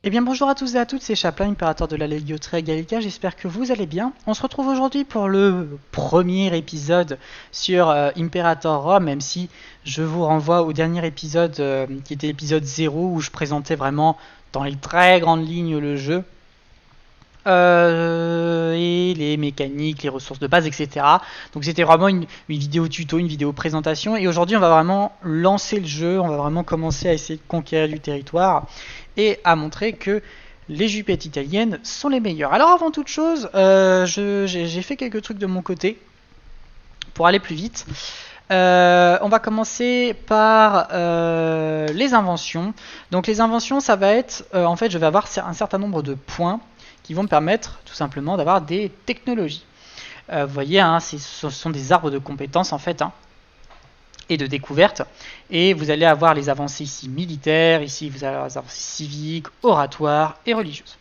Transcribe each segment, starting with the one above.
Eh bien bonjour à tous et à toutes, c'est Chaplin, impérateur de la Légiotria Gallica, j'espère que vous allez bien. On se retrouve aujourd'hui pour le premier épisode sur Imperator Rome, même si je vous renvoie au dernier épisode qui était l'épisode 0 où je présentais vraiment dans les très grandes lignes le jeu. Et les mécaniques, les ressources de base, etc. Donc c'était vraiment une vidéo tuto, une vidéo présentation. Et aujourd'hui on va vraiment lancer le jeu, on va vraiment commencer à essayer de conquérir du territoire et à montrer que les jupettes italiennes sont les meilleures. Alors avant toute chose, j'ai fait quelques trucs de mon côté pour aller plus vite. On va commencer par les inventions. Donc les inventions, ça va être, en fait, je vais avoir un certain nombre de points qui vont me permettre tout simplement d'avoir des technologies. Vous voyez, hein, ce sont des arbres de compétences en fait, hein, et de découvertes. Et vous allez avoir les avancées ici militaires, ici vous allez avoir les avancées civiques, oratoires et religieuses.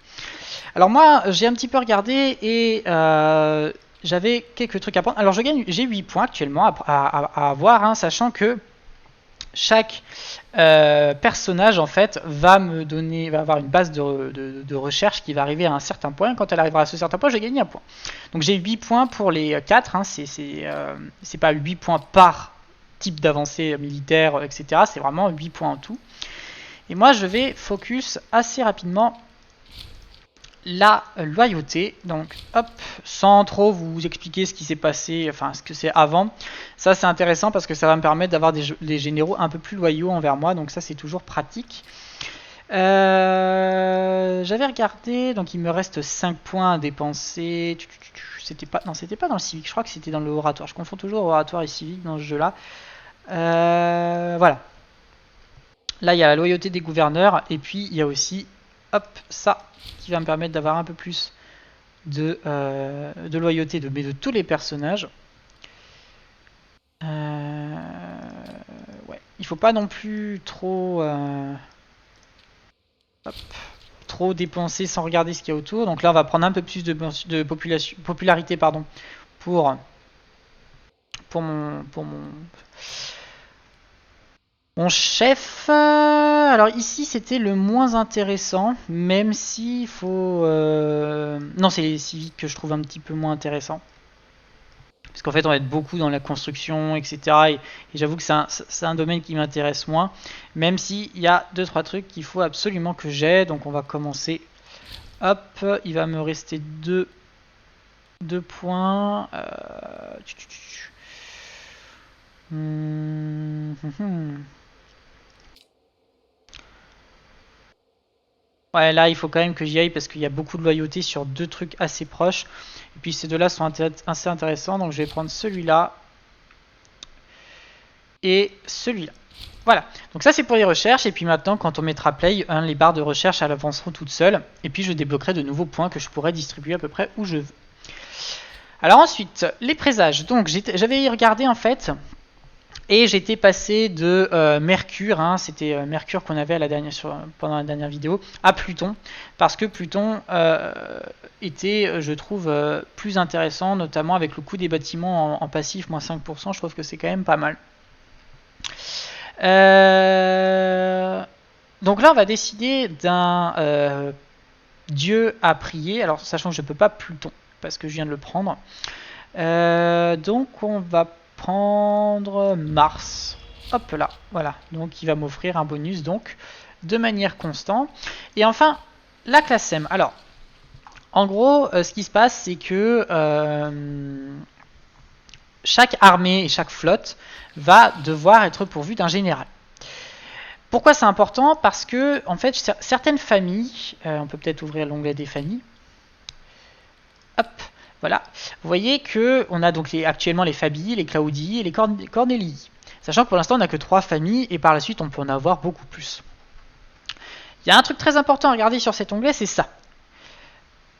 Alors moi, j'ai un petit peu regardé et j'avais quelques trucs à prendre. Alors j'ai 8 points actuellement à avoir, hein, sachant que chaque personnage en fait va avoir une base de recherche qui va arriver à un certain point. Quand elle arrivera à ce certain point, j'ai gagné un point. Donc j'ai 8 points pour les 4, hein, c'est pas 8 points par type d'avancée militaire, etc. C'est vraiment 8 points en tout. Et moi je vais focus assez rapidement la loyauté. Donc hop, sans trop vous expliquer ce qui s'est passé, enfin ce que c'est avant. Ça c'est intéressant parce que ça va me permettre d'avoir des généraux un peu plus loyaux envers moi, donc ça c'est toujours pratique. J'avais regardé, donc il me reste 5 points à dépenser. C'était pas dans le civique, je crois que c'était dans le oratoire. Je confonds toujours oratoire et civique dans ce jeu-là. Voilà. Là, il y a la loyauté des gouverneurs, et puis il y a aussi, hop, ça, qui va me permettre d'avoir un peu plus de loyauté de tous les personnages. Ouais, il faut pas non plus trop, hop, trop dépenser sans regarder ce qu'il y a autour. Donc là, on va prendre un peu plus de popularité, pardon, pour mon chef. Alors ici, c'était le moins intéressant, même s'il faut. Non, c'est les civiques que je trouve un petit peu moins intéressant. Parce qu'en fait, on va être beaucoup dans la construction, etc. Et j'avoue que c'est un domaine qui m'intéresse moins. Même s'il y a 2-3 trucs qu'il faut absolument que j'ai. Donc on va commencer. Hop, il va me rester 2 points. Ouais, là, il faut quand même que j'y aille parce qu'il y a beaucoup de loyauté sur 2 trucs assez proches. Et puis ces deux-là sont assez intéressants. Donc je vais prendre celui-là et celui-là. Voilà, donc ça c'est pour les recherches, et puis maintenant quand on mettra play, hein, les barres de recherche elles avanceront toutes seules, et puis je débloquerai de nouveaux points que je pourrai distribuer à peu près où je veux. Alors ensuite, les présages, donc j'avais regardé en fait, et j'étais passé de Mercure, hein, c'était Mercure qu'on avait pendant la dernière vidéo, à Pluton, parce que Pluton était, je trouve, plus intéressant, notamment avec le coût des bâtiments en passif, moins 5%, je trouve que c'est quand même pas mal. Donc là, on va décider d'un dieu à prier. Alors, sachant que je ne peux pas Pluton, parce que je viens de le prendre. Donc, on va prendre Mars. Hop là, voilà. Donc, il va m'offrir un bonus, donc, de manière constante. Et enfin, la classe M. Alors, en gros, ce qui se passe, c'est que chaque armée et chaque flotte va devoir être pourvue d'un général. Pourquoi c'est important? Parce que, en fait, certaines familles, on peut peut-être ouvrir l'onglet des familles. Hop, voilà. Vous voyez que on a donc actuellement les Fabii, les Claudii et les Cornélii. Sachant que pour l'instant, on n'a que 3 familles et par la suite, on peut en avoir beaucoup plus. Il y a un truc très important à regarder sur cet onglet, c'est ça.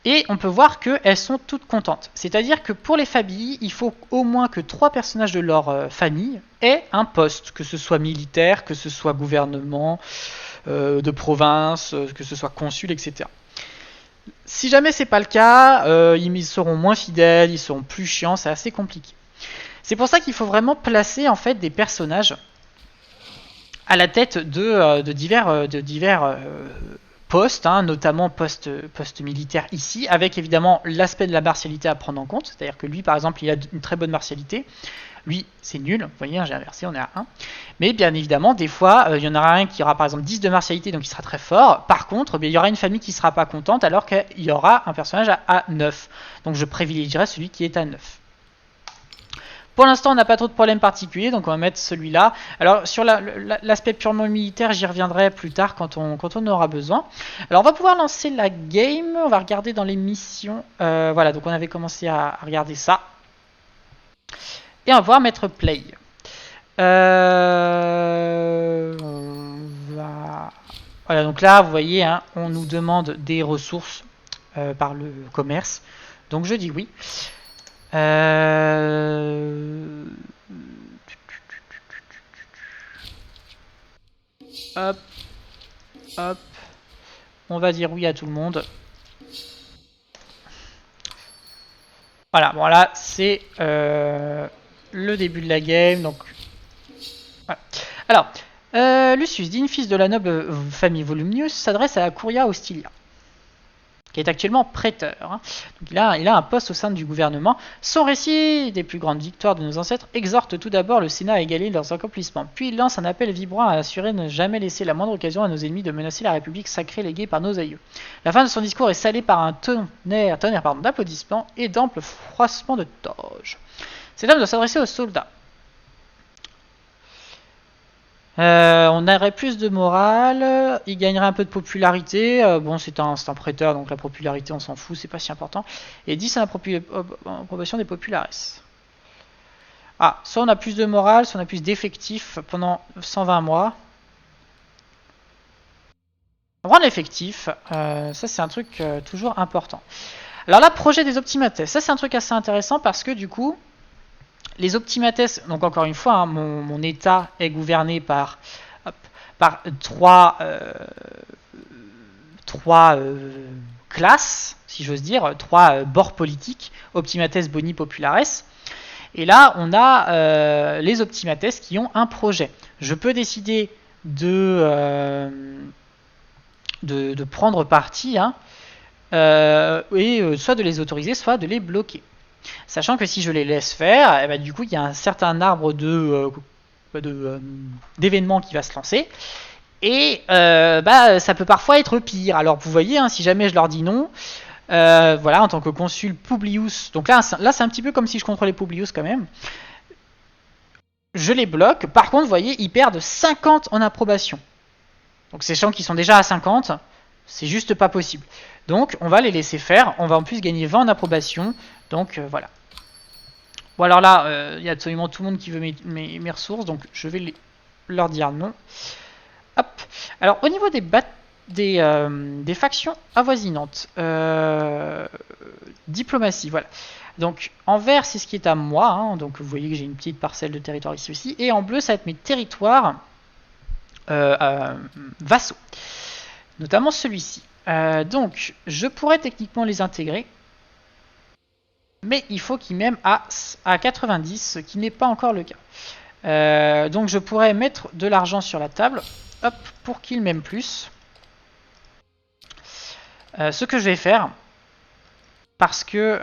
Et on peut voir qu'elles sont toutes contentes. C'est-à-dire que pour les familles, il faut au moins que 3 personnages de leur famille aient un poste, que ce soit militaire, que ce soit gouvernement, de province, que ce soit consul, etc. Si jamais c'est pas le cas, ils seront moins fidèles, ils seront plus chiants, c'est assez compliqué. C'est pour ça qu'il faut vraiment placer en fait des personnages à la tête de divers postes, hein, notamment poste militaire ici, avec évidemment l'aspect de la martialité à prendre en compte. C'est-à-dire que lui, par exemple, il a une très bonne martialité. Lui, c'est nul. Vous voyez, hein, j'ai inversé, on est à 1. Mais bien évidemment, des fois, il y en aura un qui aura par exemple 10 de martialité, donc il sera très fort. Par contre, il y aura une famille qui ne sera pas contente, alors qu'il y aura un personnage à 9. Donc je privilégierai celui qui est à 9. Pour l'instant, on n'a pas trop de problèmes particuliers, donc on va mettre celui-là. Alors, sur l'aspect purement militaire, j'y reviendrai plus tard quand on aura besoin. Alors, on va pouvoir lancer la game. On va regarder dans les missions. Voilà, donc on avait commencé à regarder ça. Et on va pouvoir mettre play. Voilà, donc là, vous voyez, hein, on nous demande des ressources par le commerce. Donc, je dis oui. Hop, hop. On va dire oui à tout le monde. Voilà, bon là c'est le début de la game. Donc, voilà. Alors, Lucius, digne fils de la noble famille Volumnius, s'adresse à la Curia Hostilia, qui est actuellement prêteur. Hein. Donc il a un poste au sein du gouvernement. Son récit des plus grandes victoires de nos ancêtres exhorte tout d'abord le Sénat à égaler leurs accomplissements. Puis il lance un appel vibrant à assurer ne jamais laisser la moindre occasion à nos ennemis de menacer la République sacrée léguée par nos aïeux. La fin de son discours est salée par un tonnerre d'applaudissements et d'amples froissements de toges. Cet homme doit s'adresser aux soldats. On aurait plus de morale, il gagnerait un peu de popularité. Bon, c'est un prêteur, donc la popularité, on s'en fout, c'est pas si important. Et 10 à l'approbation des populares. Ah, soit on a plus de morale, soit on a plus d'effectifs pendant 120 mois. On va prendre l'effectif, ça c'est un truc toujours important. Alors là, projet des optimates, ça c'est un truc assez intéressant parce que du coup, les optimates, donc encore une fois, hein, mon état est gouverné par 3 classes, si j'ose dire, 3 bords politiques, optimates, boni, populares. Et là, on a les optimates qui ont un projet. Je peux décider de prendre parti, hein, et soit de les autoriser, soit de les bloquer. Sachant que si je les laisse faire, bah, du coup, il y a un certain arbre d'événements qui va se lancer. Et bah, ça peut parfois être pire. Alors, vous voyez, hein, si jamais je leur dis non, voilà, en tant que consul Publius, donc là c'est un petit peu comme si je contrôlais Publius quand même. Je les bloque. Par contre, vous voyez, ils perdent 50 en approbation. Donc, ces gens qui sont déjà à 50, c'est juste pas possible. Donc, on va les laisser faire. On va en plus gagner 20 en approbation. Donc, voilà. Bon, alors là, il y a absolument tout le monde qui veut mes ressources. Donc, je vais leur dire non. Hop. Alors, au niveau des factions avoisinantes, diplomatie, voilà. Donc, en vert, c'est ce qui est à moi. Hein. Donc, vous voyez que j'ai une petite parcelle de territoire ici aussi. Et en bleu, ça va être mes territoires vassaux. Notamment celui-ci. Donc, je pourrais techniquement les intégrer. Mais il faut qu'ils m'aiment à 90, ce qui n'est pas encore le cas. Donc, je pourrais mettre de l'argent sur la table. Hop, pour qu'ils m'aiment plus. Ce que je vais faire, parce que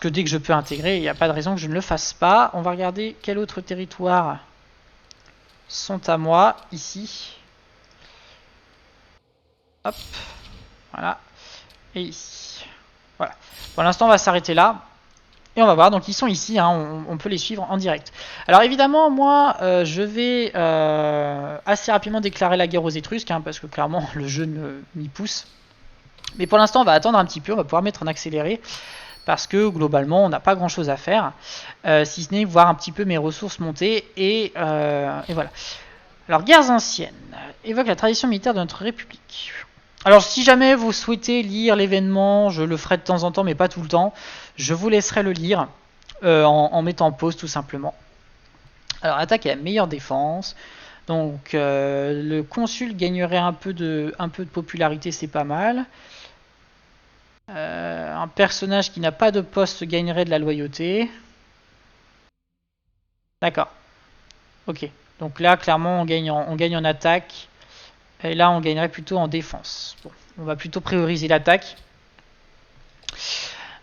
dès que je peux intégrer, il n'y a pas de raison que je ne le fasse pas. On va regarder quel autre territoire sont à moi, ici. Hop, voilà, et ici. Voilà. Pour l'instant, on va s'arrêter là. Et on va voir, donc ils sont ici, hein, on peut les suivre en direct. Alors évidemment, moi, je vais assez rapidement déclarer la guerre aux Étrusques, hein, parce que clairement, le jeu m'y pousse. Mais pour l'instant, on va attendre un petit peu, on va pouvoir mettre en accéléré, parce que globalement, on n'a pas grand-chose à faire, si ce n'est voir un petit peu mes ressources monter, et voilà. Alors, guerres anciennes, évoque la tradition militaire de notre République. Alors, si jamais vous souhaitez lire l'événement, je le ferai de temps en temps, mais pas tout le temps. Je vous laisserai le lire en mettant en pause, tout simplement. Alors, attaque est la meilleure défense. Donc, le consul gagnerait un peu de popularité, c'est pas mal. Un personnage qui n'a pas de poste gagnerait de la loyauté. D'accord. Ok. Donc là, clairement, on gagne en attaque. Et là, on gagnerait plutôt en défense. Bon, on va plutôt prioriser l'attaque.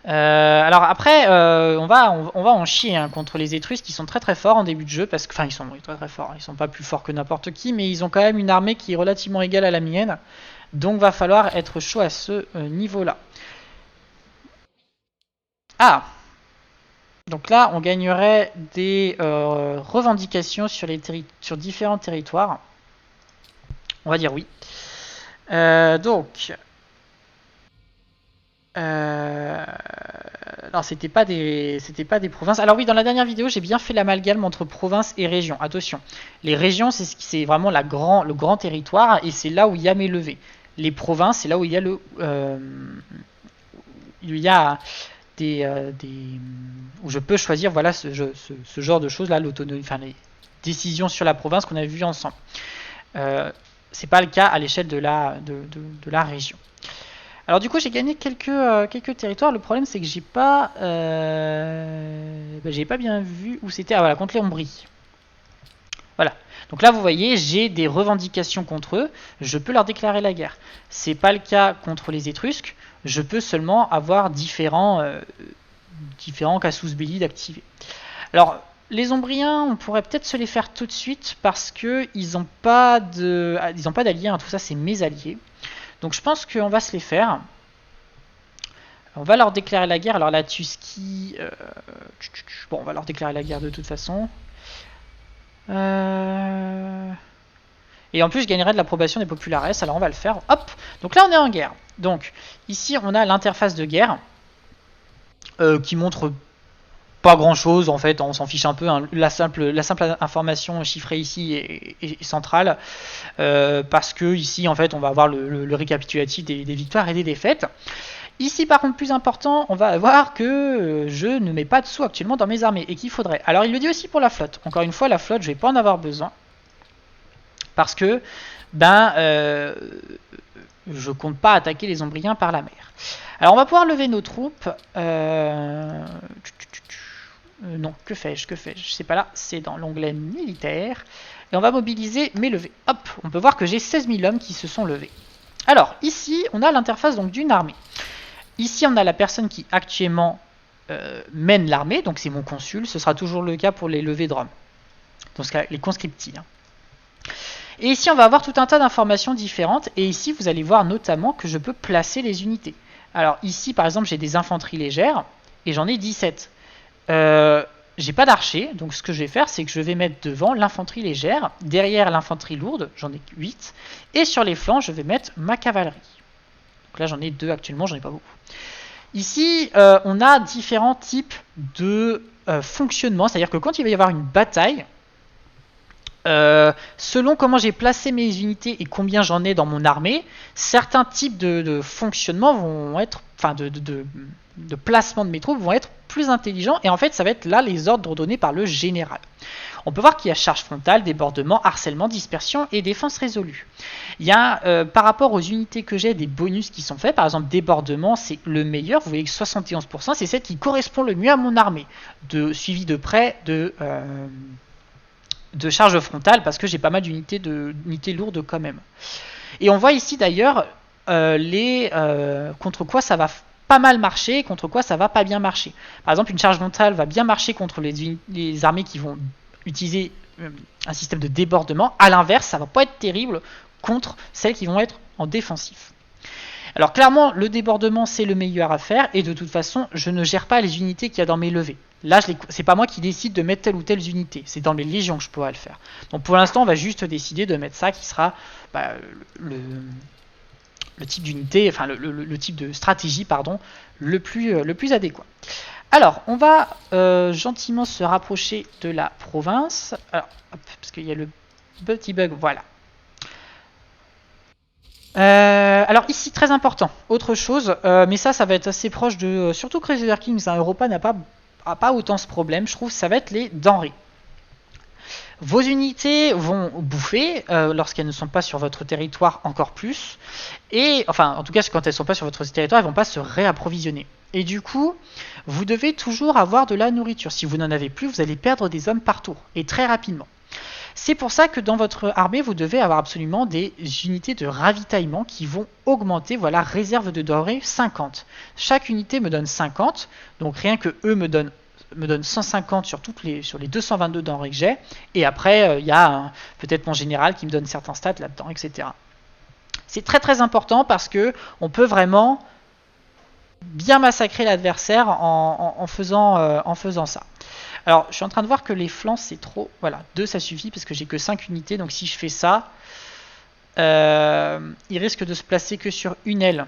Alors après, on va en chier hein, contre les Étrusques qui sont très très forts en début de jeu. Parce que, enfin, ils sont très très forts. Ils sont pas plus forts que n'importe qui, mais ils ont quand même une armée qui est relativement égale à la mienne. Donc va falloir être chaud à ce niveau-là. Ah! Donc là, on gagnerait des revendications sur différents territoires. On va dire oui. Donc... alors c'était pas des provinces. Alors oui, dans la dernière vidéo, j'ai bien fait l'amalgame entre provinces et régions. Attention, les régions, c'est vraiment le grand territoire et c'est là où il y a mes levées. Les provinces, c'est là où il y a où je peux choisir voilà ce genre de choses là, l'autonomie, enfin les décisions sur la province qu'on a vu ensemble. C'est pas le cas à l'échelle de la région. Alors du coup j'ai gagné quelques territoires. Le problème c'est que j'ai pas bien vu où c'était. Ah voilà, contre les Ombries. Voilà. Donc là vous voyez j'ai des revendications contre eux. Je peux leur déclarer la guerre. C'est pas le cas contre les Étrusques. Je peux seulement avoir différents casus belli d'activer. Alors les Ombriens, on pourrait peut-être se les faire tout de suite parce que ils n'ont pas d'alliés. Hein, tout ça c'est mes alliés. Donc je pense qu'on va se les faire. On va leur déclarer la guerre. Alors la Tuskie... bon, on va leur déclarer la guerre de toute façon. Et en plus, je gagnerai de l'approbation des populares. Alors on va le faire. Hop. Donc là, on est en guerre. Donc ici, on a l'interface de guerre qui montre pas grand chose en fait, on s'en fiche un peu. Hein. La simple information chiffrée ici est centrale parce que ici en fait on va avoir le récapitulatif des victoires et des défaites. Ici par contre plus important, on va voir que je ne mets pas de sous actuellement dans mes armées et qu'il faudrait. Alors il le dit aussi pour la flotte. Encore une fois la flotte je vais pas en avoir besoin parce que je compte pas attaquer les Ombriens par la mer. Alors on va pouvoir lever nos troupes. Non, que fais-je? C'est pas là, c'est dans l'onglet militaire. Et on va mobiliser mes levées. Hop, on peut voir que j'ai 16 000 hommes qui se sont levés. Alors, ici, on a l'interface donc d'une armée. Ici, on a la personne qui actuellement mène l'armée, donc c'est mon consul. Ce sera toujours le cas pour les levées de Rome. Donc les conscripti. Hein. Et ici, on va avoir tout un tas d'informations différentes. Et ici, vous allez voir notamment que je peux placer les unités. Alors ici, par exemple, j'ai des infanteries légères et j'en ai 17. J'ai pas d'archers, donc ce que je vais faire, c'est que je vais mettre devant l'infanterie légère, derrière l'infanterie lourde, j'en ai 8, et sur les flancs, je vais mettre ma cavalerie. Donc là, j'en ai 2 actuellement, j'en ai pas beaucoup. Ici, on a différents types de fonctionnement, c'est-à-dire que quand il va y avoir une bataille, selon comment j'ai placé mes unités et combien j'en ai dans mon armée, certains types de fonctionnement vont être, enfin de placement de mes troupes vont être plus intelligents et en fait ça va être là les ordres donnés par le général. On peut voir qu'il y a charge frontale, débordement, harcèlement, dispersion et défense résolue. Il y a par rapport aux unités que j'ai des bonus qui sont faits, par exemple débordement c'est le meilleur, vous voyez que 71% c'est celle qui correspond le mieux à mon armée, suivi de près de charge frontale parce que j'ai pas mal d'unités lourdes quand même. Et on voit ici d'ailleurs contre quoi ça va pas mal marcher, contre quoi ça va pas bien marcher. Par exemple, une charge frontale va bien marcher contre les armées qui vont utiliser un système de débordement. À l'inverse, ça va pas être terrible contre celles qui vont être en défensif. Alors clairement, le débordement c'est le meilleur à faire et de toute façon, je ne gère pas les unités qu'il y a dans mes levées. Là, c'est pas moi qui décide de mettre telle ou telle unité, c'est dans les légions que je pourrais le faire. Donc pour l'instant, on va juste décider de mettre ça qui sera le type d'unité, enfin le type de stratégie, pardon, le plus adéquat. Alors, on va gentiment se rapprocher de la province. Alors, hop, parce qu'il y a le petit bug, voilà. Alors ici, très important, autre chose, mais ça va être assez proche de... surtout Crusader Kings, hein, Europa n'a pas autant ce problème, je trouve, ça va être les denrées. Vos unités vont bouffer lorsqu'elles ne sont pas sur votre territoire encore plus. Et enfin, en tout cas, quand elles ne sont pas sur votre territoire, elles ne vont pas se réapprovisionner. Et du coup, vous devez toujours avoir de la nourriture. Si vous n'en avez plus, vous allez perdre des hommes par tour. Et très rapidement. C'est pour ça que dans votre armée, vous devez avoir absolument des unités de ravitaillement qui vont augmenter. Voilà, réserve de denrées 50. Chaque unité me donne 50, donc rien que eux me donnent 150 sur les 222 denrées que j'ai. Et après, il y a peut-être mon général qui me donne certains stats là-dedans, etc. C'est très très important parce que on peut vraiment bien massacrer l'adversaire en faisant ça. Alors, je suis en train de voir que les flancs, c'est trop. Voilà, 2 ça suffit parce que j'ai que 5 unités. Donc si je fais ça, il risque de se placer que sur une aile,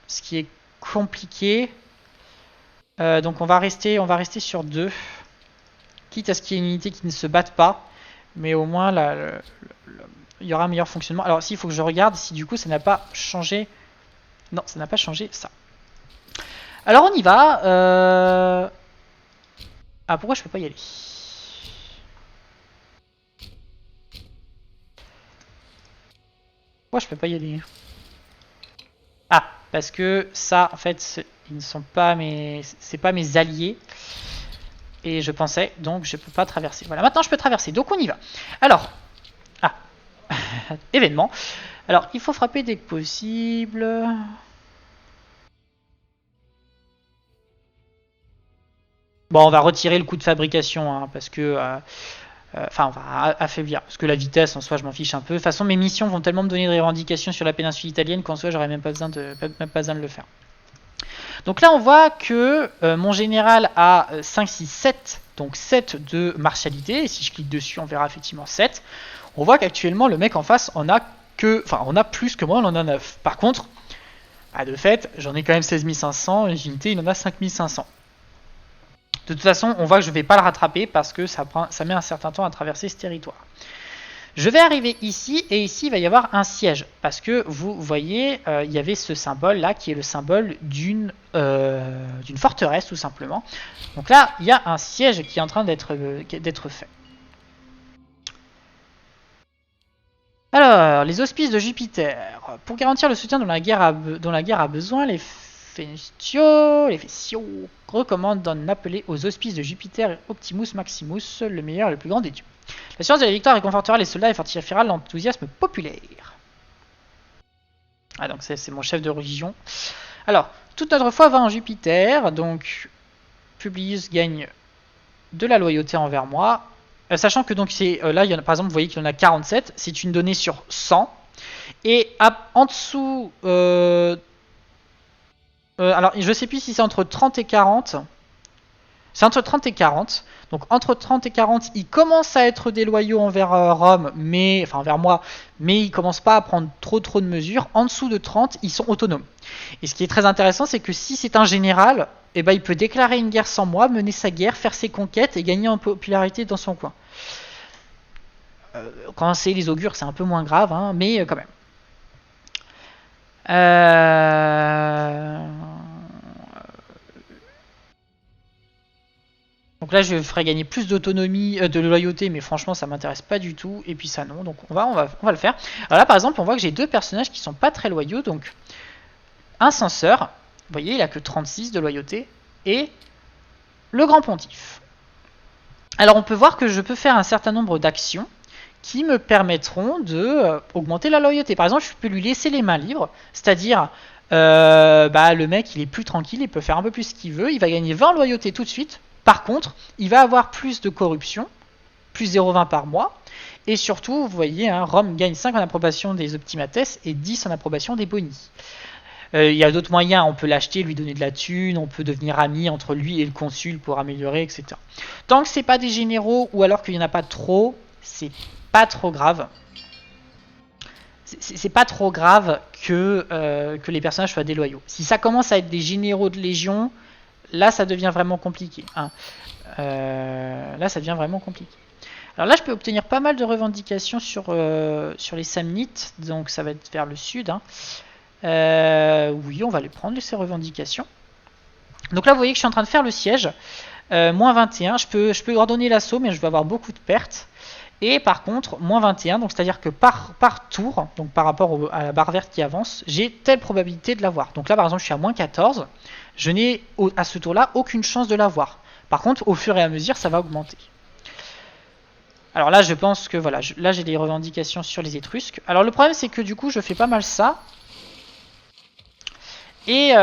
ce qui est compliqué. Donc on va rester sur 2. Quitte à ce qu'il y ait une unité qui ne se batte pas. Mais au moins, il y aura un meilleur fonctionnement. Alors, il faut que je regarde si du coup ça n'a pas changé. Non, ça n'a pas changé ça. Alors on y va. Ah, pourquoi je peux pas y aller? Pourquoi je peux pas y aller? Ah, parce que ça, en fait, ils ne sont pas c'est pas mes alliés. Et je pensais, donc je peux pas traverser. Voilà, maintenant je peux traverser, donc on y va. Alors, événement. Alors, il faut frapper dès que possible. Bon, on va retirer le coût de fabrication, hein, parce que... Enfin, on va affaiblir, parce que la vitesse, en soi, je m'en fiche un peu. De toute façon, mes missions vont tellement me donner des revendications sur la péninsule italienne qu'en soi, j'aurais même pas besoin de le faire. Donc là, on voit que mon général a 5, 6, 7, donc 7 de martialité. Et si je clique dessus, on verra effectivement 7. On voit qu'actuellement, le mec en face on a plus que moi, on en a 9. Par contre, de fait, j'en ai quand même 16 500, et les unités, il en a 5 500. De toute façon, on voit que je ne vais pas le rattraper parce que ça met un certain temps à traverser ce territoire. Je vais arriver ici et ici il va y avoir un siège parce que vous voyez il y avait ce symbole là qui est le symbole d'une forteresse tout simplement. Donc là il y a un siège qui est en train d'être fait. Alors les auspices de Jupiter. Pour garantir le soutien dont la guerre a besoin, les Fétiaux recommandent d'en appeler aux auspices de Jupiter et Optimus Maximus, le meilleur et le plus grand des dieux. La science de la victoire réconfortera les soldats et fortifiera l'enthousiasme populaire. Ah, donc c'est mon chef de religion. Alors, toute notre foi va en Jupiter, donc Publius gagne de la loyauté envers moi. Sachant que donc c'est là, par exemple, vous voyez qu'il y en a 47, c'est une donnée sur 100. Et en dessous... alors, je sais plus si c'est entre 30 et 40. C'est entre 30 et 40. Donc, entre 30 et 40, ils commencent à être déloyaux envers Rome, envers moi, mais ils commencent pas à prendre trop de mesures. En dessous de 30, ils sont autonomes. Et ce qui est très intéressant, c'est que si c'est un général, il peut déclarer une guerre sans moi, mener sa guerre, faire ses conquêtes et gagner en popularité dans son coin. Quand c'est les augures, c'est un peu moins grave, hein, mais quand même. Donc là, je ferai gagner plus d'autonomie, de loyauté, mais franchement, ça m'intéresse pas du tout. Et puis ça, non. Donc on va le faire. Alors là, par exemple, on voit que j'ai 2 personnages qui sont pas très loyaux. Donc un censeur, vous voyez, il a que 36 de loyauté, et le grand pontife. Alors on peut voir que je peux faire un certain nombre d'actions qui me permettront de augmenter la loyauté. Par exemple, je peux lui laisser les mains libres, c'est-à-dire le mec il est plus tranquille, il peut faire un peu plus ce qu'il veut, il va gagner 20 loyauté tout de suite. Par contre, il va avoir plus de corruption, plus 0,20 par mois, et surtout, vous voyez, Rome gagne 5 en approbation des optimates et 10 en approbation des boni. Il y a d'autres moyens, on peut l'acheter, lui donner de la thune, on peut devenir ami entre lui et le consul pour améliorer, etc. Tant que c'est pas des généraux ou alors qu'il n'y en a pas trop, c'est pas trop grave. C'est pas trop grave que les personnages soient déloyaux. Si ça commence à être des généraux de légion, là ça devient vraiment compliqué. Là ça devient vraiment compliqué. Alors là je peux obtenir pas mal de revendications sur les Samnites, donc ça va être vers le sud. Oui, on va les prendre ces revendications. Donc là vous voyez que je suis en train de faire le siège. Moins 21, je peux ordonner l'assaut, mais je vais avoir beaucoup de pertes. Et par contre, moins 21, donc c'est-à-dire que par tour, donc par rapport à la barre verte qui avance, j'ai telle probabilité de l'avoir. Donc là, par exemple, je suis à moins 14, je n'ai à ce tour-là aucune chance de l'avoir. Par contre, au fur et à mesure, ça va augmenter. Alors là, je pense que voilà, là j'ai des revendications sur les Étrusques. Alors le problème, c'est que du coup, je fais pas mal ça. Et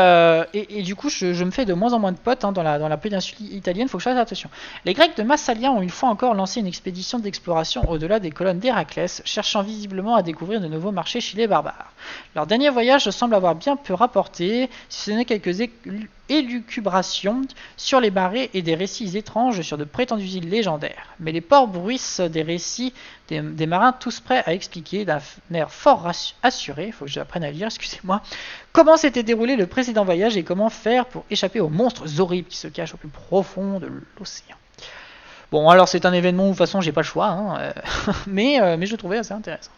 du coup, je me fais de moins en moins de potes dans la péninsule italienne, faut que je fasse attention. Les Grecs de Massalia ont une fois encore lancé une expédition d'exploration au-delà des colonnes d'Héraclès, cherchant visiblement à découvrir de nouveaux marchés chez les barbares. Leur dernier voyage semble avoir bien peu rapporté, si ce n'est quelques élucubrations sur les marées et des récits étranges sur de prétendues îles légendaires. Mais les ports bruissent des récits des marins tous prêts à expliquer d'un air fort assuré, il faut que j'apprenne à lire, excusez-moi, comment s'était déroulé le précédent voyage et comment faire pour échapper aux monstres horribles qui se cachent au plus profond de l'océan. Bon, alors c'est un événement où de toute façon j'ai pas le choix, mais je le trouvais assez intéressant.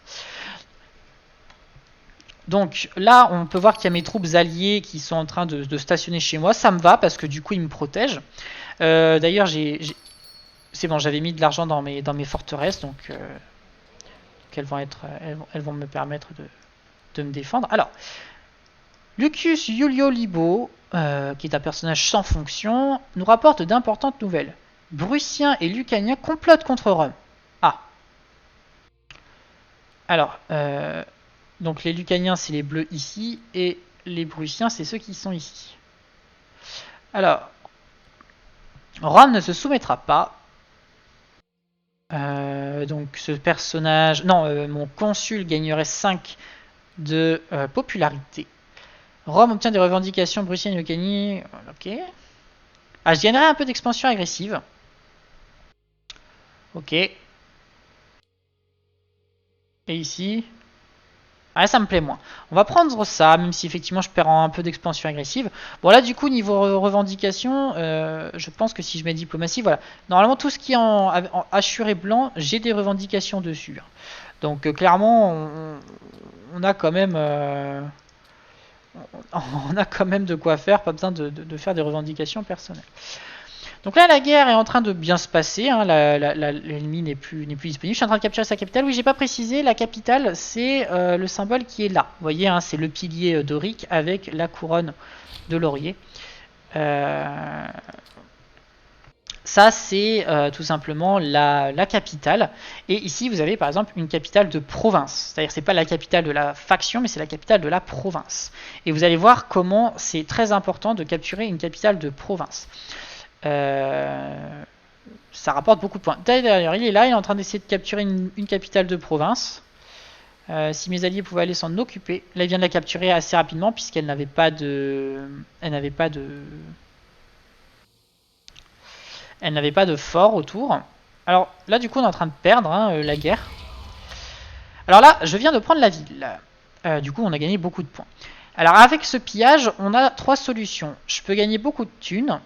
Donc là, on peut voir qu'il y a mes troupes alliées qui sont en train de stationner chez moi. Ça me va parce que du coup, ils me protègent. D'ailleurs, c'est bon, j'avais mis de l'argent dans mes forteresses, donc elles vont me permettre de me défendre. Alors, Lucius Iulio Libo, qui est un personnage sans fonction, nous rapporte d'importantes nouvelles. Prussiens et Lucaniens complotent contre Rome. Ah. Alors, donc les Lucaniens, c'est les bleus ici, et les Prussiens, c'est ceux qui sont ici. Alors, Rome ne se soumettra pas. Donc ce personnage... Non, mon consul gagnerait 5 de popularité. Rome obtient des revendications prussiennes et lucaniennes. Ok. Ah, je gagnerais un peu d'expansion agressive. Ok. Et ici... Ah, ça me plaît moins. On va prendre ça, même si effectivement je perds un peu d'expansion agressive. Bon, là, du coup, niveau revendication, je pense que si je mets diplomatie, voilà. Normalement, tout ce qui est en assuré blanc, j'ai des revendications dessus. Donc, clairement, on a quand même... on a quand même de quoi faire, pas besoin de faire des revendications personnelles. Donc là, la guerre est en train de bien se passer. L'ennemi n'est plus disponible. Je suis en train de capturer sa capitale. Oui, j'ai pas précisé. La capitale, c'est le symbole qui est là. Vous voyez, c'est le pilier dorique avec la couronne de laurier. Ça, c'est tout simplement la capitale. Et ici, vous avez par exemple une capitale de province. C'est-à-dire, c'est pas la capitale de la faction, mais c'est la capitale de la province. Et vous allez voir comment c'est très important de capturer une capitale de province. Ça rapporte beaucoup de points. D'ailleurs, il est là, il est en train d'essayer de capturer une capitale de province. Si mes alliés pouvaient aller s'en occuper. Là, il vient de la capturer assez rapidement puisqu'elle n'avait pas de... Elle n'avait pas de fort autour. Alors là, du coup, on est en train de perdre la guerre. Alors là, je viens de prendre la ville. Du coup, on a gagné beaucoup de points. Alors avec ce pillage, on a 3 solutions. Je peux gagner beaucoup de thunes.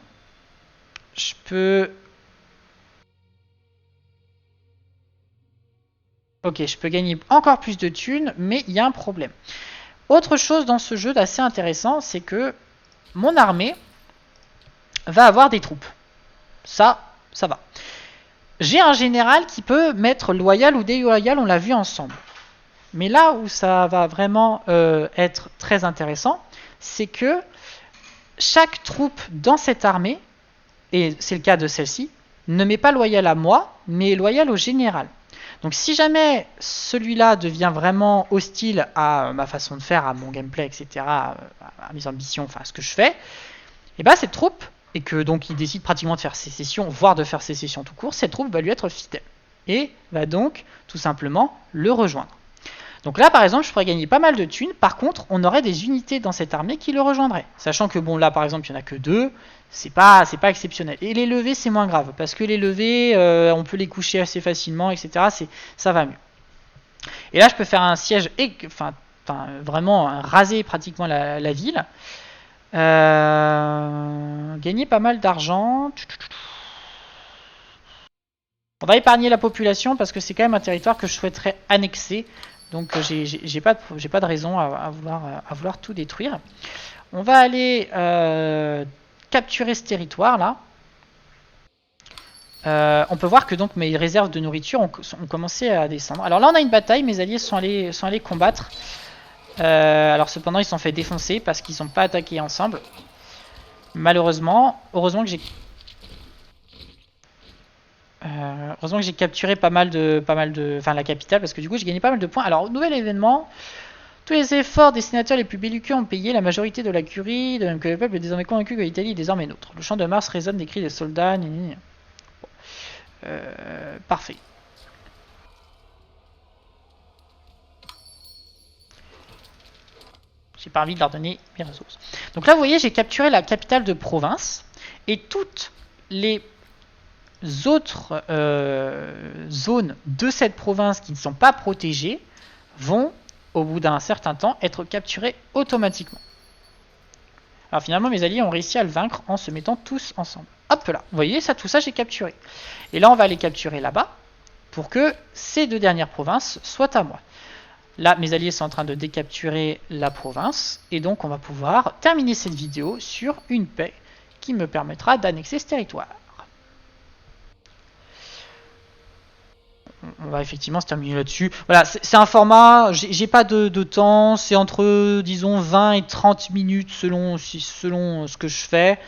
Je peux... Ok, je peux gagner encore plus de thunes, mais il y a un problème. Autre chose dans ce jeu d'assez intéressant, c'est que mon armée va avoir des troupes. Ça va. J'ai un général qui peut mettre loyal ou déloyal, on l'a vu ensemble. Mais là où ça va vraiment être très intéressant, c'est que chaque troupe dans cette armée, et c'est le cas de celle-ci, ne met pas loyal à moi, mais loyal au général. Donc si jamais celui-là devient vraiment hostile à ma façon de faire, à mon gameplay, etc., à mes ambitions, enfin à ce que je fais, et bien cette troupe, et que donc il décide pratiquement de faire sécession, voire de faire sécession tout court, cette troupe va lui être fidèle. Et va donc tout simplement le rejoindre. Donc là, par exemple, je pourrais gagner pas mal de thunes. Par contre, on aurait des unités dans cette armée qui le rejoindraient. Sachant que, bon, là, par exemple, il n'y en a que 2. C'est pas exceptionnel. Et les levées, c'est moins grave. Parce que les levées, on peut les coucher assez facilement, etc. Ça va mieux. Et là, je peux faire un siège, vraiment raser pratiquement la ville. Gagner pas mal d'argent. On va épargner la population parce que c'est quand même un territoire que je souhaiterais annexer. Donc j'ai pas de raison à vouloir tout détruire. On va aller capturer ce territoire là. On peut voir que donc mes réserves de nourriture ont commencé à descendre. Alors là on a une bataille, mes alliés sont allés combattre. Alors cependant ils se sont fait défoncer parce qu'ils n'ont pas attaqué ensemble. Malheureusement, heureusement que j'ai... Heureusement que j'ai capturé pas mal de, enfin la capitale, parce que du coup j'ai gagné pas mal de points. Alors, nouvel événement. Tous les efforts des sénateurs les plus belliqueux ont payé la majorité de la curie, de même que le peuple est désormais convaincu que l'Italie est désormais nôtre. Le champ de Mars résonne des cris des soldats. Parfait. J'ai pas envie de leur donner mes ressources. Donc là, vous voyez, j'ai capturé la capitale de province et toutes les autres zones de cette province qui ne sont pas protégées vont, au bout d'un certain temps, être capturées automatiquement. Alors finalement, mes alliés ont réussi à le vaincre en se mettant tous ensemble. Hop là, vous voyez, ça, tout ça, j'ai capturé. Et là, on va les capturer là-bas pour que ces deux dernières provinces soient à moi. Là, mes alliés sont en train de décapturer la province. Et donc, on va pouvoir terminer cette vidéo sur une paix qui me permettra d'annexer ce territoire. On va effectivement se terminer là-dessus. Voilà, c'est un format, j'ai pas de temps, c'est entre, disons, 20 et 30 minutes selon ce que je fais.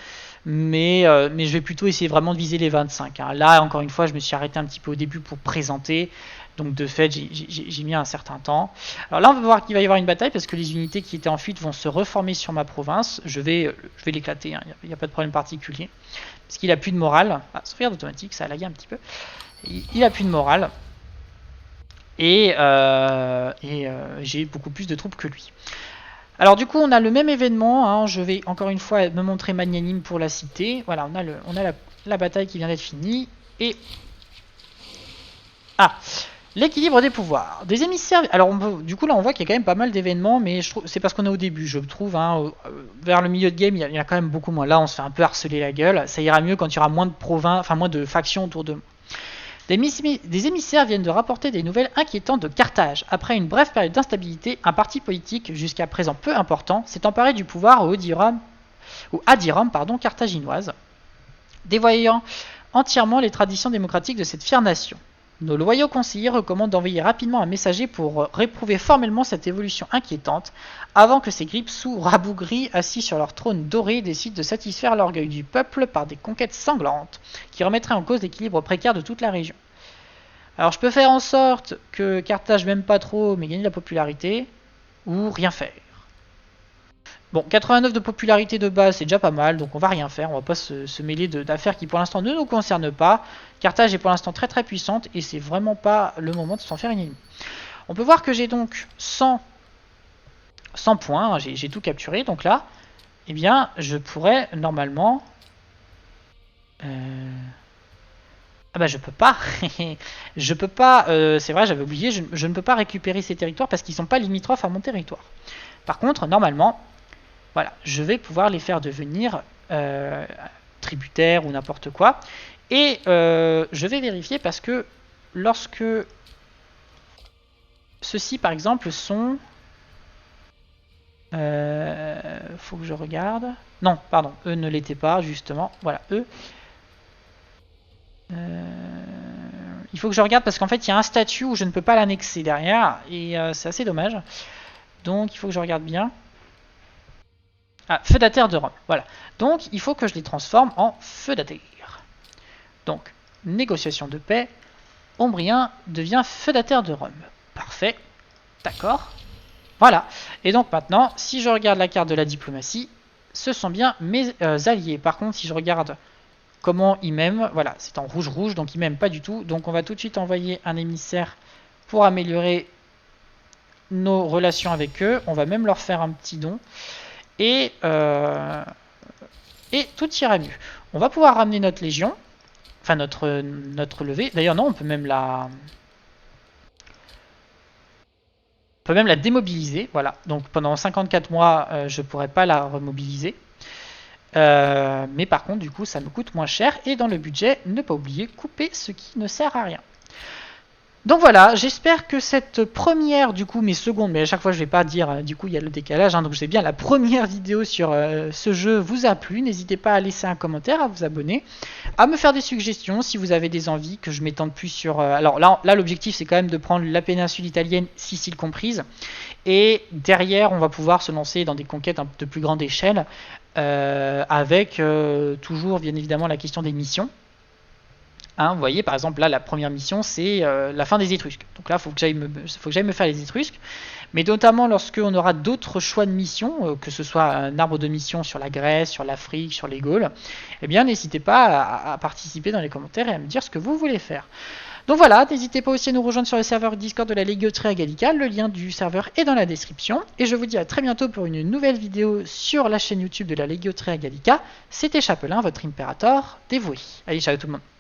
Mais je vais plutôt essayer vraiment de viser les 25. Hein. Là, encore une fois, je me suis arrêté un petit peu au début pour présenter. Donc de fait, j'ai mis un certain temps. Alors là, on va voir qu'il va y avoir une bataille parce que les unités qui étaient en fuite vont se reformer sur ma province. Je vais l'éclater, hein. Il n'y a pas de problème particulier. Parce qu'il a plus de morale. Ah, sauvegarde automatique, ça a lagué un petit peu. Il a plus de morale. Et j'ai beaucoup plus de troupes que lui. Alors du coup, on a le même événement. Hein. Je vais encore une fois me montrer magnanime pour la cité. Voilà, on a la bataille qui vient d'être finie. Et... Ah, l'équilibre des pouvoirs. Des émissaires... Alors du coup, là, on voit qu'il y a quand même pas mal d'événements, mais c'est parce qu'on est au début, je trouve. Hein. Vers le milieu de game, il y a quand même beaucoup moins. Là, on se fait un peu harceler la gueule. Ça ira mieux quand il y aura moins de provinces, enfin moins de factions autour de moi. Des émissaires viennent de rapporter des nouvelles inquiétantes de Carthage. Après une brève période d'instabilité, un parti politique, jusqu'à présent peu important, s'est emparé du pouvoir au Adirum carthaginoise, dévoyant entièrement les traditions démocratiques de cette fière nation. Nos loyaux conseillers recommandent d'envoyer rapidement un messager pour réprouver formellement cette évolution inquiétante, avant que ces grippe-sous rabougris assis sur leur trône doré décident de satisfaire l'orgueil du peuple par des conquêtes sanglantes, qui remettraient en cause l'équilibre précaire de toute la région. Alors je peux faire en sorte que Carthage m'aime pas trop, mais gagner de la popularité, ou rien faire. Bon, 89 de popularité de base, c'est déjà pas mal, donc on va rien faire, on va pas se mêler d'affaires qui pour l'instant ne nous concernent pas. Carthage est pour l'instant très très puissante, et c'est vraiment pas le moment de s'en faire une ennemie. On peut voir que j'ai donc 100 points, j'ai tout capturé, donc là, eh bien, je pourrais normalement... Ah bah je peux pas, je peux pas, c'est vrai j'avais oublié, je ne peux pas récupérer ces territoires parce qu'ils sont pas limitrophes à mon territoire. Par contre, normalement, voilà, je vais pouvoir les faire devenir tributaires ou n'importe quoi. Et je vais vérifier parce que lorsque ceux-ci par exemple sont... faut que je regarde. Non, pardon, eux ne l'étaient pas justement. Voilà, eux... il faut que je regarde parce qu'en fait il y a un statut où je ne peux pas l'annexer derrière et c'est assez dommage. Donc il faut que je regarde bien. Ah, feudataire de Rome, voilà. Donc il faut que je les transforme en feudataire. Donc, négociation de paix. Ombrien devient feudataire de Rome. Parfait. D'accord. Voilà. Et donc maintenant, si je regarde la carte de la diplomatie, ce sont bien mes alliés. Par contre, si je regarde comment ils m'aiment, voilà, c'est en rouge-rouge, donc ils m'aiment pas du tout. Donc on va tout de suite envoyer un émissaire pour améliorer nos relations avec eux. On va même leur faire un petit don. Et tout ira mieux. On va pouvoir ramener notre légion. Enfin, notre levée. D'ailleurs, non, on peut même la démobiliser. Voilà. Donc, pendant 54 mois, je ne pourrais pas la remobiliser. Mais par contre, du coup, ça me coûte moins cher. Et dans le budget, ne pas oublier, couper ce qui ne sert à rien. Donc voilà, j'espère que cette première, du coup, mes secondes, mais à chaque fois je vais pas dire, du coup il y a le décalage, hein, donc c'est bien la première vidéo sur ce jeu vous a plu. N'hésitez pas à laisser un commentaire, à vous abonner, à me faire des suggestions si vous avez des envies que je m'étende plus sur... alors là l'objectif c'est quand même de prendre la péninsule italienne, Sicile comprise, et derrière on va pouvoir se lancer dans des conquêtes de plus grande échelle, avec toujours bien évidemment la question des missions. Hein, vous voyez, par exemple, là, la première mission, c'est la fin des Étrusques. Donc là, il faut que j'aille me faire les Étrusques. Mais notamment lorsqu'on aura d'autres choix de missions, que ce soit un arbre de mission sur la Grèce, sur l'Afrique, sur les Gaules, eh bien, n'hésitez pas à participer dans les commentaires et à me dire ce que vous voulez faire. Donc voilà, n'hésitez pas aussi à nous rejoindre sur le serveur Discord de la Légioterie Gallica, le lien du serveur est dans la description. Et je vous dis à très bientôt pour une nouvelle vidéo sur la chaîne YouTube de la Légioterie Gallica. C'était Chapelain, votre impérator dévoué. Allez, ciao tout le monde.